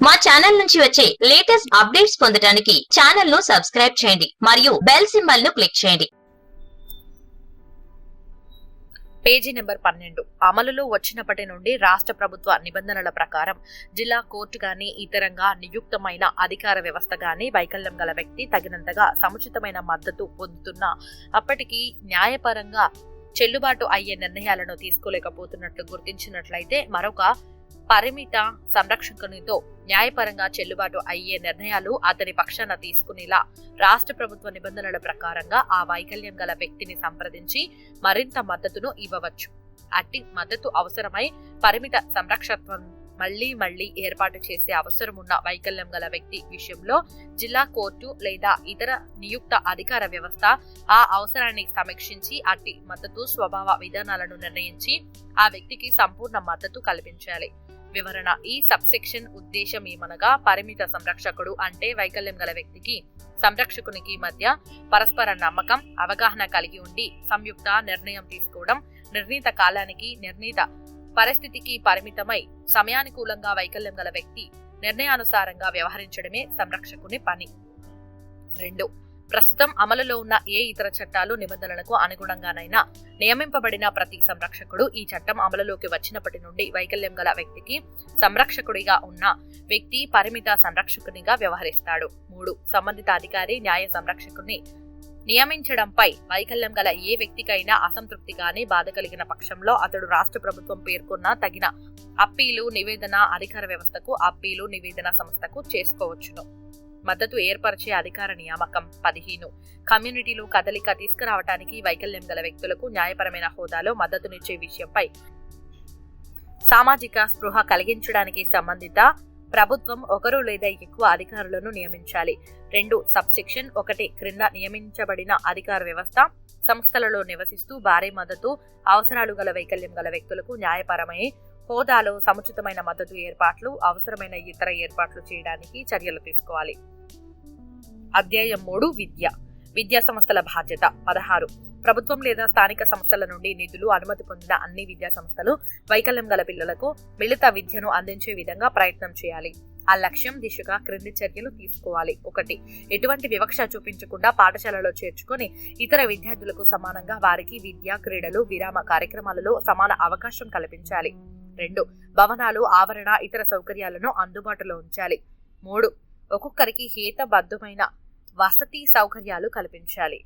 మా ఛానల్ నుంచి వచ్చే లేటెస్ట్ అప్డేట్స్ పొందడానికి ఛానల్ ను సబ్స్క్రైబ్ చేయండి మరియు బెల్ సింబల్ ను క్లిక్ చేయండి. పేజీ నెంబర్ 12 అమలులో వచ్చినప్పటి నుండి రాష్ట్ర ప్రభుత్వ నిబంధనల ప్రకారం జిల్లా కోర్టు గాని ఇతరంగా నియుక్తమైన అధికార వ్యవస్థ గాని వైకల్యం గల వ్యక్తి తగినంతగా సముచితమైన మద్దతు పొందుతున్నా అప్పటికీ న్యాయపరంగా చెల్లుబాటు అయ్యే నిర్ణయాలను తీసుకోలేకపోతున్నట్లు గుర్తించినట్లయితే మరొక పరిమిత సంరక్షకునితో న్యాయపరంగా చెల్లుబాటు అయ్యే నిర్ణయాలు అతని పక్షాన తీసుకునేలా రాష్ట్ర ప్రభుత్వ నిబంధనల ప్రకారంగా ఆ వైకల్యం గల వ్యక్తిని సంప్రదించి మరింత మద్దతును ఇవ్వవచ్చు. అట్టి మద్దతు అవసరమై పరిమిత సంరక్షత్వం మళ్లీ ఏర్పాటు చేసే అవసరం ఉన్న వైకల్యం గల వ్యక్తి విషయంలో జిల్లా కోర్టు లేదా ఇతర నియుక్త అధికార వ్యవస్థ ఆ అవసరాన్ని సమీక్షించి అట్టి మద్దతు స్వభావ విధానాలను నిర్ణయించి ఆ వ్యక్తికి సంపూర్ణ మద్దతు కల్పించాలి. వివరణ: ఈ సబ్సెక్షన్ ఉద్దేశం ఏమనగా పరిమిత సంరక్షకుడు అంటే వైకల్యం గల వ్యక్తికి సంరక్షకునికి మధ్య పరస్పర నమ్మకం, అవగాహన కలిగి ఉండి సంయుక్త నిర్ణయం తీసుకోవడం, నిర్ణీత కాలానికి నిర్ణీత పరిస్థితికి పరిమితమై సమయానుకూలంగా వైకల్యం గల వ్యక్తి నిర్ణయానుసారంగా వ్యవహరించడమే సంరక్షకుని పని. 2. ప్రస్తుతం అమలులో ఉన్న ఏ ఇతర చట్టాలు నిబంధనలకు అనుగుణంగానైనా నియమింపబడిన ప్రతి సంరక్షకుడు ఈ చట్టం అమలులోకి వచ్చినప్పటి నుండి వైకల్యం గల వ్యక్తికి సంరక్షకుడిగా ఉన్న వ్యక్తి పరిమిత సంరక్షకునిగా వ్యవహరిస్తాడు. 3. సంబంధిత అధికారి న్యాయ సంరక్షకుని నియమించడంపై వైకల్యం గల ఏ వ్యక్తికైనా అసంతృప్తి గాని బాధ కలిగిన పక్షంలో అతడు రాష్ట్ర ప్రభుత్వం పేర్కొన్న తగిన అప్పీలు నివేదన అధికార వ్యవస్థకు అప్పీలు నివేదన సంస్థకు చేసుకోవచ్చును. మద్దతు ఏర్పరిచే అధికార నియామకం. 15. కమ్యూనిటీలో కదలిక తీసుకురావడానికి వైకల్యం గల వ్యక్తులకు న్యాయపరమైన హోదాలో మద్దతునిచ్చే విషయంపై సామాజిక స్పృహ కలిగించడానికి సంబంధిత ప్రభుత్వం ఒకరు లేదా ఎక్కువ అధికారులను నియమించాలి. 2. సబ్సెక్షన్ 1 క్రింద నియమించబడిన అధికార వ్యవస్థ సంస్థలలో నివసిస్తూ భారీ మద్దతు అవసరాలు గల వైకల్యం గల వ్యక్తులకు న్యాయపరమైన హోదాలో సముచితమైన మద్దతు ఏర్పాట్లు అవసరమైన ఇతర ఏర్పాట్లు చేయడానికి చర్యలు తీసుకోవాలి. అధ్యాయం 3 విద్యా సంస్థల బాధ్యత. 16. ప్రభుత్వం లేదా స్థానిక సంస్థల నుండి నిధులు అనుమతి పొందిన అన్ని విద్యా సంస్థలు వైకల్యం గల పిల్లలకు మిళిత విద్యను అందించే విధంగా ప్రయత్నం చేయాలి. ఆ లక్ష్యం దిశగా క్రింది చర్యలు తీసుకోవాలి. 1. ఎటువంటి వివక్ష చూపించకుండా పాఠశాలలో చేర్చుకొని ఇతర విద్యార్థులకు సమానంగా వారికి విద్య, క్రీడలు, విరామ కార్యక్రమాలలో సమాన అవకాశం కల్పించాలి. 2. భవనాలు, ఆవరణ, ఇతర సౌకర్యాలను అందుబాటులో ఉంచాలి. 3. ఒక్కొక్కరికి హేతుబద్ధమైన వసతి సౌకర్యాలు కల్పించాలి.